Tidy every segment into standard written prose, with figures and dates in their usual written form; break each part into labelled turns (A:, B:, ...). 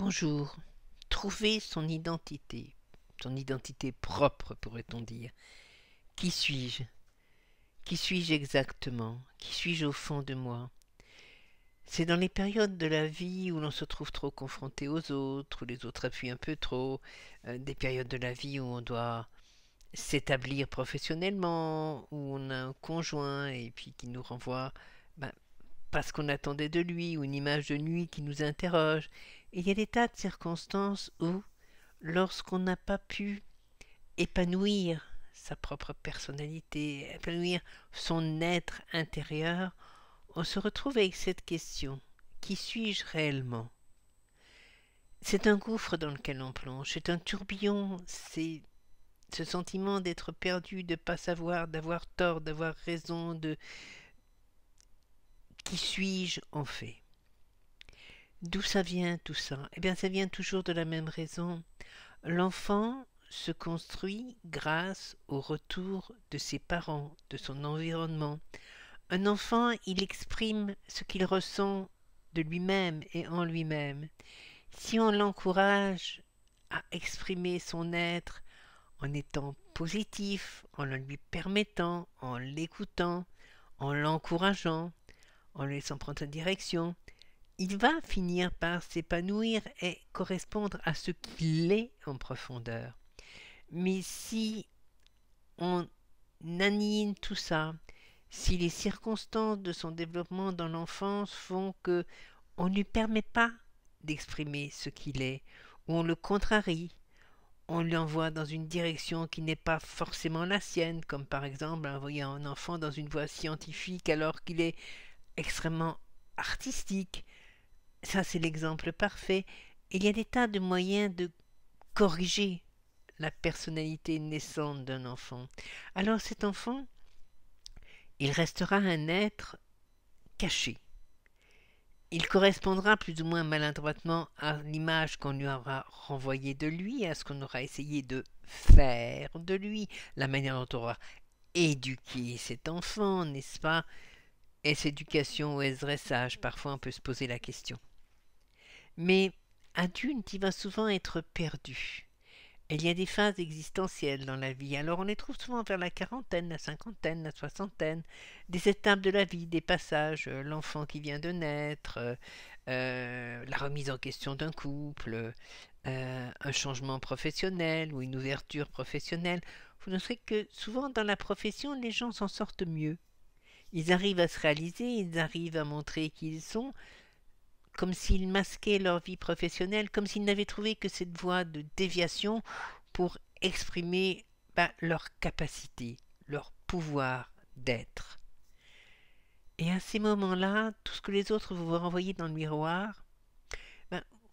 A: Bonjour. Trouver son identité propre, pourrait-on dire. Qui suis-je? Qui suis-je exactement? Qui suis-je au fond de moi? C'est dans les périodes de la vie où l'on se trouve trop confronté aux autres, où les autres appuient un peu trop, des périodes de la vie où on doit s'établir professionnellement, où on a un conjoint et puis qui nous renvoie ben, pas ce qu'on attendait de lui, ou une image de lui qui nous interroge. Et il y a des tas de circonstances où lorsqu'on n'a pas pu épanouir sa propre personnalité, épanouir son être intérieur, on se retrouve avec cette question. Qui suis-je réellement? C'est un gouffre dans lequel on plonge, c'est un tourbillon, c'est ce sentiment d'être perdu, de ne pas savoir, d'avoir tort, d'avoir raison, de qui suis-je en fait? D'où ça vient tout ça? Eh bien ça vient toujours de la même raison. L'enfant se construit grâce au retour de ses parents, de son environnement. Un enfant, il exprime ce qu'il ressent de lui-même et en lui-même. Si on l'encourage à exprimer son être en étant positif, en le lui permettant, en l'écoutant, en l'encourageant, en le laissant prendre sa direction, il va finir par s'épanouir et correspondre à ce qu'il est en profondeur. Mais si on annihile tout ça, si les circonstances de son développement dans l'enfance font que on ne lui permet pas d'exprimer ce qu'il est, ou on le contrarie, on l'envoie dans une direction qui n'est pas forcément la sienne, comme par exemple envoyer un enfant dans une voie scientifique alors qu'il est extrêmement artistique. Ça, c'est l'exemple parfait. Il y a des tas de moyens de corriger la personnalité naissante d'un enfant. Alors cet enfant, il restera un être caché. Il correspondra plus ou moins maladroitement à l'image qu'on lui aura renvoyée de lui, à ce qu'on aura essayé de faire de lui, la manière dont on aura éduqué cet enfant, n'est-ce pas? Est-ce éducation ou est-ce dressage? Parfois on peut se poser la question. Mais adulte, il va souvent être perdu. Il y a des phases existentielles dans la vie, alors on les trouve souvent vers la quarantaine, la cinquantaine, la soixantaine, des étapes de la vie, des passages, l'enfant qui vient de naître, la remise en question d'un couple, un changement professionnel ou une ouverture professionnelle. Vous noterez que souvent dans la profession, les gens s'en sortent mieux. Ils arrivent à se réaliser, ils arrivent à montrer qui ils sont, comme s'ils masquaient leur vie professionnelle, comme s'ils n'avaient trouvé que cette voie de déviation pour exprimer leur capacité, leur pouvoir d'être. Et à ces moments-là, tout ce que les autres vous renvoyer dans le miroir,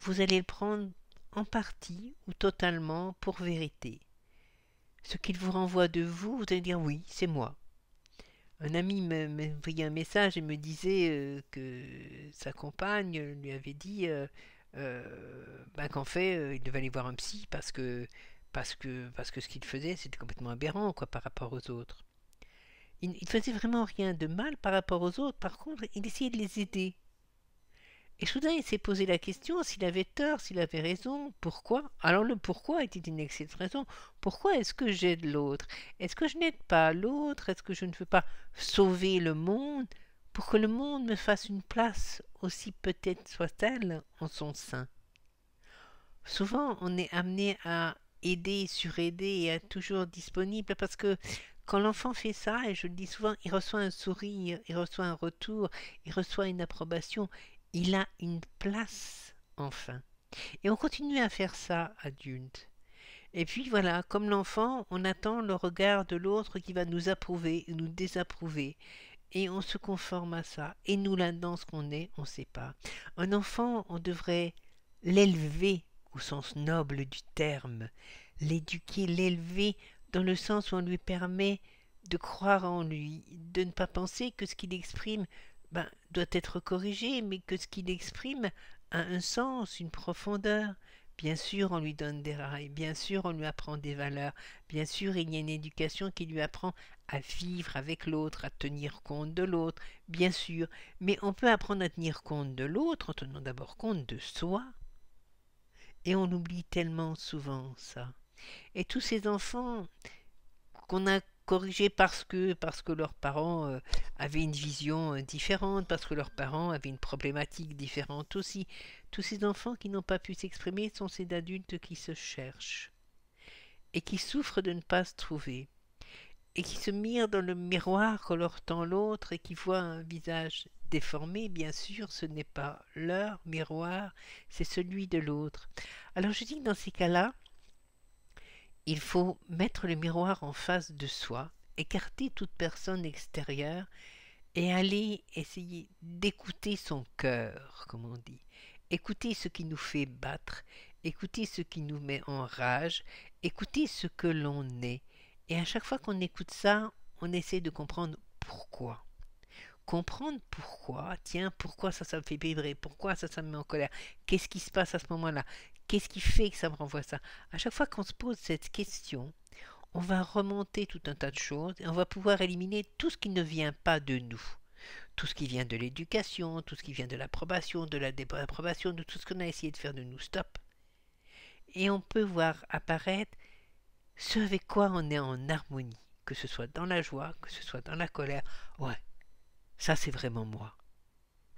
A: vous allez le prendre en partie ou totalement pour vérité. Ce qu'ils vous renvoient de vous, vous allez dire oui, c'est moi. Un ami m'envoyait un message et me disait que sa compagne lui avait dit qu'en fait il devait aller voir un psy parce que ce qu'il faisait c'était complètement aberrant quoi par rapport aux autres. Il ne faisait vraiment rien de mal par rapport aux autres, par contre il essayait de les aider. Et soudain il s'est posé la question s'il avait tort, s'il avait raison, pourquoi. Alors le pourquoi était une excellente raison. Pourquoi est-ce que j'aide l'autre? Est-ce que je n'aide pas l'autre? Est-ce que je ne veux pas sauver le monde pour que le monde me fasse une place, aussi peut-être soit-elle, en son sein? Souvent on est amené à aider, suraider et à être toujours disponible parce que quand l'enfant fait ça, et je le dis souvent, il reçoit un sourire, il reçoit un retour, il reçoit une approbation, il a une place, enfin. Et on continue à faire ça, adulte. Et puis voilà, comme l'enfant, on attend le regard de l'autre qui va nous approuver ou nous désapprouver. Et on se conforme à ça. Et nous, là-dedans, ce qu'on est, on ne sait pas. Un enfant, on devrait l'élever au sens noble du terme. L'éduquer, l'élever dans le sens où on lui permet de croire en lui, de ne pas penser que ce qu'il exprime doit être corrigé, mais que ce qu'il exprime a un sens, une profondeur. Bien sûr, on lui donne des rails, bien sûr, on lui apprend des valeurs, bien sûr, il y a une éducation qui lui apprend à vivre avec l'autre, à tenir compte de l'autre, bien sûr, mais on peut apprendre à tenir compte de l'autre en tenant d'abord compte de soi. Et on oublie tellement souvent ça. Et tous ces enfants qu'on a corrigés parce que leurs parents avaient une vision différente, parce que leurs parents avaient une problématique différente aussi. Tous ces enfants qui n'ont pas pu s'exprimer sont ces adultes qui se cherchent et qui souffrent de ne pas se trouver et qui se mirent dans le miroir que leur tend l'autre et qui voient un visage déformé. Bien sûr, ce n'est pas leur miroir, c'est celui de l'autre. Alors je dis que dans ces cas-là, il faut mettre le miroir en face de soi, écarter toute personne extérieure et aller essayer d'écouter son cœur, comme on dit. Écouter ce qui nous fait battre, écouter ce qui nous met en rage, écouter ce que l'on est. Et à chaque fois qu'on écoute ça, on essaie de comprendre pourquoi. Comprendre pourquoi, tiens, pourquoi ça me fait vibrer, pourquoi ça me met en colère, qu'est-ce qui se passe à ce moment-là, qu'est-ce qui fait que ça me renvoie ça. À chaque fois qu'on se pose cette question, on va remonter tout un tas de choses et on va pouvoir éliminer tout ce qui ne vient pas de nous. Tout ce qui vient de l'éducation, tout ce qui vient de l'approbation, de la désapprobation, de tout ce qu'on a essayé de faire de nous, stop. Et on peut voir apparaître ce avec quoi on est en harmonie, que ce soit dans la joie, que ce soit dans la colère. Ouais, ça c'est vraiment moi.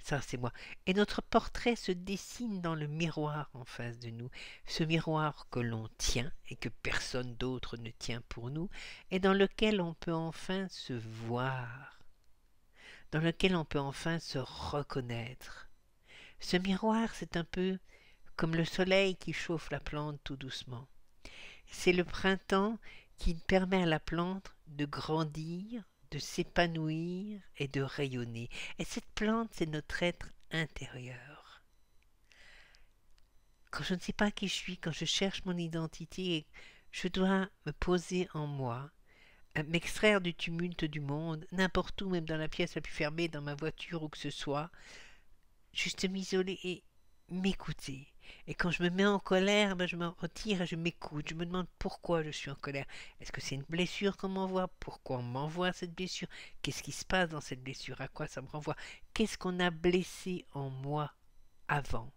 A: Ça c'est moi. Et notre portrait se dessine dans le miroir en face de nous, ce miroir que l'on tient et que personne d'autre ne tient pour nous, et dans lequel on peut enfin se voir, dans lequel on peut enfin se reconnaître. Ce miroir, c'est un peu comme le soleil qui chauffe la plante tout doucement. C'est le printemps qui permet à la plante de grandir, de s'épanouir et de rayonner. Et cette plante, c'est notre être intérieur. Quand je ne sais pas qui je suis, quand je cherche mon identité, je dois me poser en moi, m'extraire du tumulte du monde, n'importe où, même dans la pièce la plus fermée, dans ma voiture, où que ce soit, juste m'isoler et m'écouter. Et quand je me mets en colère, je me retire et je m'écoute. Je me demande pourquoi je suis en colère. Est-ce que c'est une blessure qu'on m'envoie? Pourquoi on m'envoie cette blessure? Qu'est-ce qui se passe dans cette blessure? À quoi ça me renvoie? Qu'est-ce qu'on a blessé en moi avant?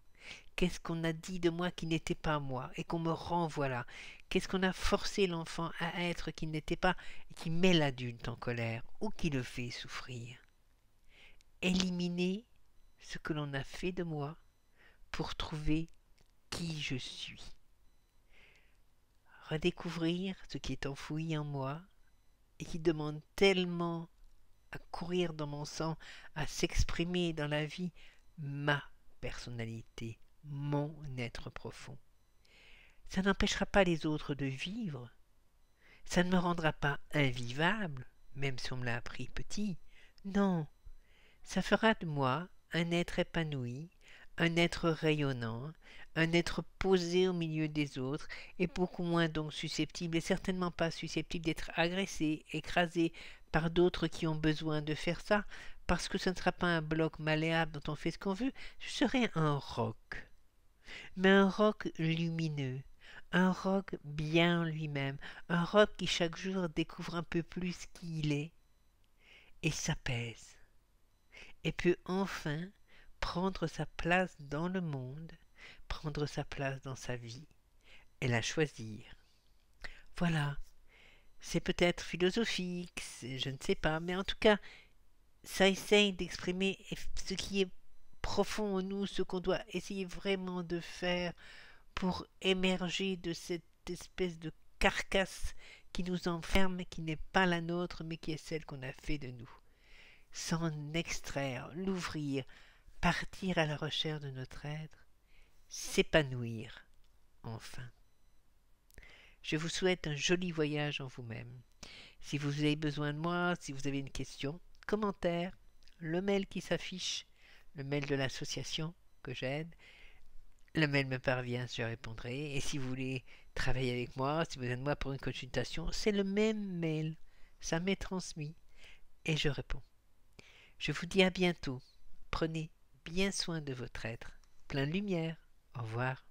A: Qu'est-ce qu'on a dit de moi qui n'était pas moi et qu'on me renvoie là? Qu'est-ce qu'on a forcé l'enfant à être qui n'était pas et qui met l'adulte en colère ou qui le fait souffrir? Éliminer ce que l'on a fait de moi pour trouver qui je suis. Redécouvrir ce qui est enfoui en moi et qui demande tellement à courir dans mon sang, à s'exprimer dans la vie, ma personnalité, mon être profond. Ça n'empêchera pas les autres de vivre. Ça ne me rendra pas invivable, même si on me l'a appris petit. Non, ça fera de moi un être épanoui, un être rayonnant, un être posé au milieu des autres et beaucoup moins donc susceptible et certainement pas susceptible d'être agressé, écrasé par d'autres qui ont besoin de faire ça parce que ce ne sera pas un bloc malléable dont on fait ce qu'on veut, je serai un roc. Mais un roc lumineux, un roc bien lui-même, un roc qui chaque jour découvre un peu plus qui il est et s'apaise et peut enfin prendre sa place dans le monde, prendre sa place dans sa vie et la choisir. Voilà, c'est peut-être philosophique, je ne sais pas, mais en tout cas, ça essaye d'exprimer ce qui est profond en nous, ce qu'on doit essayer vraiment de faire pour émerger de cette espèce de carcasse qui nous enferme, qui n'est pas la nôtre, mais qui est celle qu'on a fait de nous. S'en extraire, l'ouvrir, partir à la recherche de notre être, s'épanouir, enfin. Je vous souhaite un joli voyage en vous-même. Si vous avez besoin de moi, si vous avez une question, commentaire, le mail qui s'affiche, le mail de l'association que j'aide, le mail me parvient, je répondrai. Et si vous voulez travailler avec moi, si vous avez besoin de moi pour une consultation, c'est le même mail. Ça m'est transmis et je réponds. Je vous dis à bientôt. Prenez bien soin de votre être. Plein de lumière. Au revoir.